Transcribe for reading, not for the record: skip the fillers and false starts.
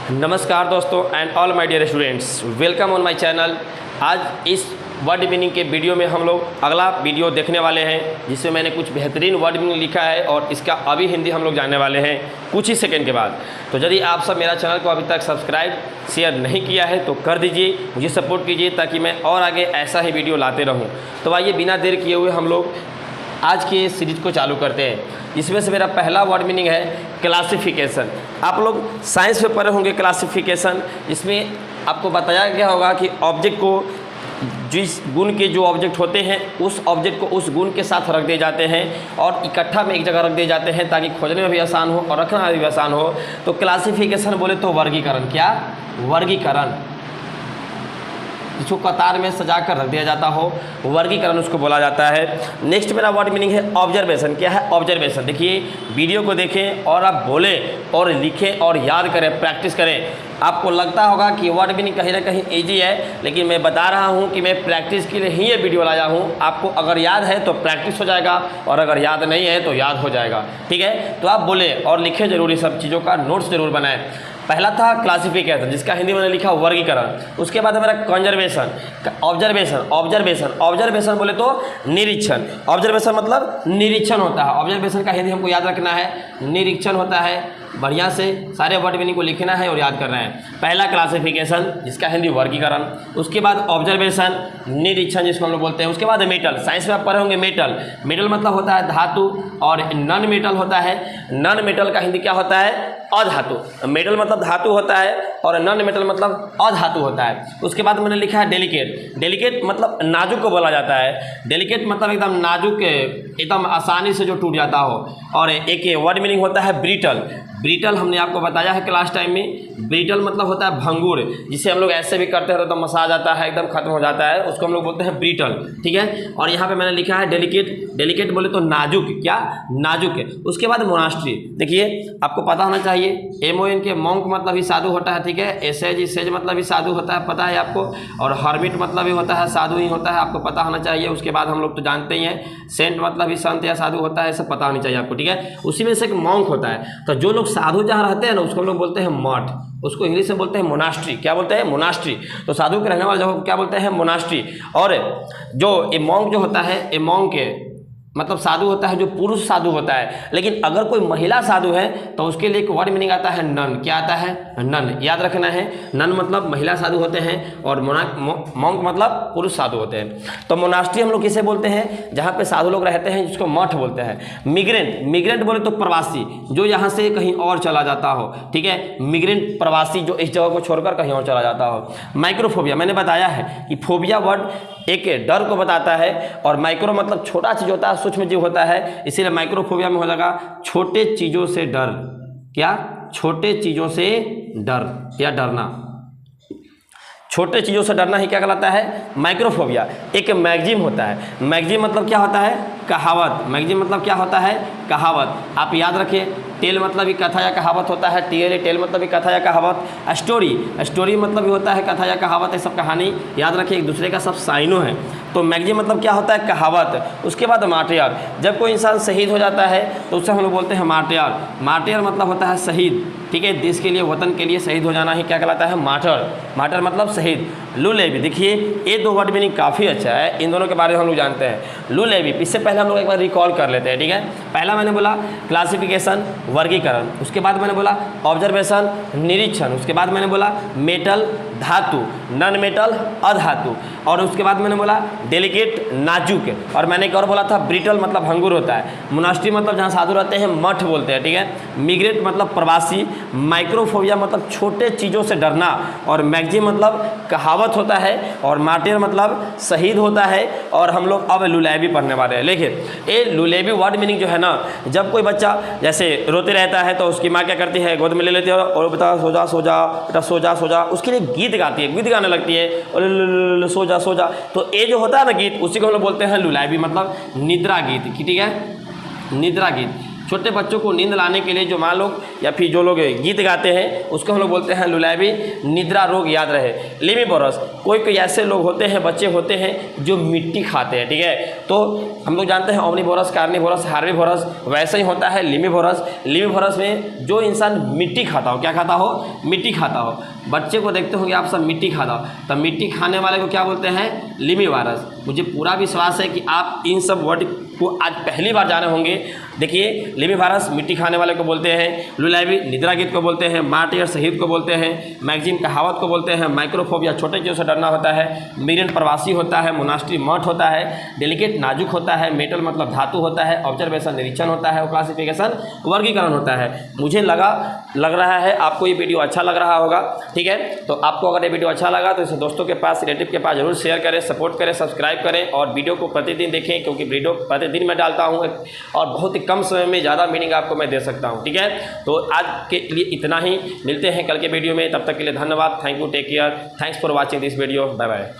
नमस्कार दोस्तों and all my dear students, welcome on my channel. आज इस वर्ड मीनिंग के वीडियो में हम लोग अगला वीडियो देखने वाले हैं जिसमें मैंने कुछ बेहतरीन वर्ड मीनिंग लिखा है और इसका अभी हिंदी हम लोग जानने वाले हैं कुछ ही सेकंड के बाद। तो यदि आप सब मेरा चैनल को अभी तक सब्सक्राइब शेयर नहीं किया है तो कर दीजिए, मुझे सपोर्ट कीजिए ताकि मैं और आगे ऐसा ही वीडियो लाते रहूँ। तो आइए बिना देर किए हुए हम लोग आज के सीरीज़ को चालू करते हैं। इसमें से मेरा पहला वर्ड मीनिंग है क्लासिफिकेशन। आप लोग साइंस में पढ़े होंगे क्लासिफिकेशन। इसमें आपको बताया गया होगा कि ऑब्जेक्ट को जिस गुण के जो ऑब्जेक्ट होते हैं उस ऑब्जेक्ट को उस गुण के साथ रख दिए जाते हैं और इकट्ठा में एक जगह रख दिए जाते हैं ताकि खोजने में भी आसान हो और रखना भी आसान हो। तो क्लासिफिकेशन बोले तो वर्गीकरण। क्या? वर्गीकरण। जिसको कतार में सजा कर रख दिया जाता हो, वर्गीकरण उसको बोला जाता है। नेक्स्ट मेरा वर्ड मीनिंग है ऑब्जर्वेशन। क्या है? ऑब्जर्वेशन। देखिए, वीडियो को देखें और आप बोलें और लिखें और याद करें, प्रैक्टिस करें। आपको लगता होगा कि वर्ड मीनिंग कहीं ना कहीं ईजी है, लेकिन मैं बता रहा हूं कि मैं प्रैक्टिस के लिए ही ये वीडियो लाया हूं। आपको अगर याद है तो प्रैक्टिस हो जाएगा और अगर याद नहीं है तो याद हो जाएगा। ठीक है, तो आप बोलें और लिखें जरूरी, सब चीज़ों का नोट्स जरूर बनाएं। पहला था क्लासिफिकेशन, जिसका हिंदी में लिखा वर्गीकरण। उसके बाद है मेरा कंजर्वेशन, ऑब्जर्वेशन। ऑब्जर्वेशन ऑब्जर्वेशन बोले तो निरीक्षण। ऑब्जर्वेशन मतलब निरीक्षण होता है। ऑब्जर्वेशन का हिंदी हमको याद रखना है, निरीक्षण होता है। बढ़िया से सारे वर्ड मीनिंग को लिखना है और याद करना है। पहला क्लासिफिकेशन, जिसका हिंदी वर्गीकरण। उसके बाद ऑब्जर्वेशन, निरीक्षण जिसको हम लोग बोलते हैं। उसके बाद मेटल। साइंस में आप पढ़े होंगे मेटल। मेटल मतलब होता है धातु और नॉन मेटल होता है। नॉन मेटल का हिंदी क्या होता है? अधातु। मेटल मतलब धातु होता है और नॉन मेटल मतलब अधातु होता है। उसके बाद मैंने लिखा है डेलिकेट। डेलिकेट मतलब नाजुक को बोला जाता है। डेलिकेट मतलब एकदम नाजुक, एकदम आसानी से जो टूट जाता हो। और एक वर्ड मीनिंग होता है ब्रिटल। ब्रिटल हमने आपको बताया है क्लास टाइम में। ब्रिटल मतलब होता है भंगुर, जिसे हम लोग ऐसे भी करते हैं तो मसाज आता है, एकदम खत्म हो जाता है, उसको हम लोग बोलते हैं ब्रिटल। ठीक है, और यहाँ पे मैंने लिखा है डेलिकेट। डेलिकेट बोले तो नाजुक। क्या? नाजुक है। उसके बाद मोनास्ट्री। देखिए, आपको पता होना चाहिए MON के मॉन्क मतलब ही साधु होता है। ठीक है, एसेज मतलब ही साधु होता है, पता है आपको। और हर्मिट मतलब ही होता है, साधु ही होता है, आपको पता होना चाहिए। उसके बाद हम लोग तो जानते ही हैं सेंट मतलब ही संत या साधु होता है, सब पता होनी चाहिए आपको। ठीक है, उसी में से एक मॉन्क होता है। तो जो लोग साधु जहाँ रहते हैं ना उसको हम लोग बोलते हैं मठ, उसको इंग्लिश में बोलते हैं मोनास्ट्री। क्या बोलते हैं? मोनास्ट्री। तो साधु के रहने वाले जगह को क्या बोलते हैं? मोनास्ट्री। और जो ये मॉन्क जो होता है, ये मॉन्क मतलब साधु होता है जो पुरुष साधु होता है। लेकिन अगर कोई महिला साधु है तो उसके लिए एक वर्ड मीनिंग आता है नन। क्या आता है? नन। याद रखना है, नन मतलब महिला साधु होते हैं और मॉन्क मतलब पुरुष साधु होते हैं। तो मोनास्ट्री हम लोग किसे बोलते हैं? जहाँ पे साधु लोग रहते हैं, जिसको मठ बोलते हैं। मिग्रेंट। मिग्रेंट बोले तो प्रवासी, जो यहाँ से कहीं और चला जाता हो। ठीक है, मिग्रेंट प्रवासी, जो इस जगह को छोड़कर कहीं और चला जाता हो। माइक्रोफोबिया, मैंने बताया है कि फोबिया वर्ड एक डर को बताता है और माइक्रो मतलब छोटा चीज होता है, सूक्ष्म जीव होता है, इसीलिए माइक्रोफोबिया में हो जाएगा छोटे चीजों से डर। क्या? छोटे चीजों से डर या डरना। छोटे चीज़ों से डरना ही क्या कहलाता है? माइक्रोफोबिया। एक मैगजीम होता है। मैगजीम मतलब क्या होता है? कहावत। मैगजीम मतलब क्या होता है? कहावत। आप याद रखिए, टेल मतलब भी कथा या कहावत होता है। टेल मतलब भी कथा या कहावत। स्टोरी मतलब भी होता है कथा या कहावत, है सब कहानी। याद रखिए, एक दूसरे का सब साइनों है। तो मैगजीम मतलब क्या होता है? कहावत। उसके बाद मार्टियर। जब कोई इंसान शहीद हो जाता है तो उससे हम लोग बोलते हैं मार्टियर। मार्टियर मतलब होता है शहीद। ठीक है, देश के लिए, वतन के लिए शहीद हो जाना ही क्या कहलाता है? मार्टर। मार्टर मतलब शहीद। लू लेवी। देखिए, ये दो वर्ड मीनिंग काफ़ी अच्छा है, इन दोनों के बारे में हम लोग जानते हैं। लू लेवी, इससे पहले हम लोग एक बार रिकॉल कर लेते हैं। ठीक है, पहला मैंने बोला क्लासिफिकेशन, वर्गीकरण। उसके बाद मैंने बोला ऑब्जर्वेशन, निरीक्षण। उसके बाद मैंने बोला मेटल, धातु, नॉन मेटल, अधातु। और उसके बाद मैंने बोला डेलिकेट, नाजुक। और मैंने एक और बोला था ब्रिटल मतलब भंगुर होता है। मोनास्ट्री मतलब जहाँ साधु रहते हैं, मठ बोलते हैं। ठीक है, मिग्रेट मतलब प्रवासी। माइक्रोफोबिया मतलब छोटे चीज़ों से डरना। और मैगजीम मतलब कहावत होता है। और मार्टियर मतलब शहीद होता है। और हम लोग अब लुलेबी पढ़ने वाले हैं। लेकिन ये लुलेबी वर्ड मीनिंग जो है ना, जब कोई बच्चा जैसे रोते रहता है तो उसकी माँ क्या करती है? गोद में ले लेती है और बेटा सो जा सो जा, बेटा सो जा सो जा। उसके लिए गीत गाती है, गीत गाने लगती है और सो जा सो जा। तो ये जो होता है ना गीत, उसी को हम लोग बोलते हैं लुलाबी, मतलब निद्रा गीत। ठीक है, निद्रा गीत। छोटे बच्चों को नींद लाने के लिए जो माँ लोग या फिर जो लोग गीत गाते हैं उसको हम लोग बोलते हैं लुलाबी, निद्रा रोग याद रहे। लिमिवोरस, कोई कोई ऐसे लोग होते हैं, बच्चे होते हैं जो मिट्टी खाते हैं, ठीक है। तो हम लोग जानते हैं ओमनीवोरस, कार्निवोरस, हार्बीवोरस, वैसे ही होता है लिमिवोरस। लिमिवोरस में जो इंसान मिट्टी खाता हो, क्या खाता हो, मिट्टी खाता हो। बच्चे को देखते होंगे आप सब मिट्टी खाता हो, तो मिट्टी खाने वाले को क्या बोलते हैं, लिमिवारस। मुझे पूरा विश्वास है कि आप इन सब वर्ड को आज पहली बार जाने होंगे। देखिए, लिमिवारस मिट्टी खाने वाले को बोलते हैं, लुलाबी निद्रा गीत को बोलते हैं, मार्टियर शहीद को बोलते हैं, मैगजीम कहावत को बोलते हैं, माइक्रोफोबिया छोटे चीज़ों से डरना होता है, मिरन प्रवासी होता है, मोनास्ट्री मठ होता है, डेलिकेट नाजुक होता है, मेटल मतलब धातु होता है, ऑब्जर्वेशन निरीक्षण होता है, और क्लासिफिकेशन वर्गीकरण होता है। मुझे लग रहा है आपको ये वीडियो अच्छा लग रहा होगा, ठीक है। तो आपको अगर ये वीडियो अच्छा लगा तो इसे दोस्तों के पास, रिलेटिव के पास जरूर शेयर करें, सपोर्ट करें, सब्सक्राइब करें और वीडियो को प्रतिदिन देखें, क्योंकि वीडियो प्रतिदिन मैं डालता हूँ और बहुत ही कम समय में ज़्यादा मीनिंग आपको मैं दे सकता हूँ, ठीक है। तो आज के लिए इतना ही, मिलते हैं कल के वीडियो में, तब तक के लिए धन्यवाद। Thank you, take care, thanks for watching this video, bye bye.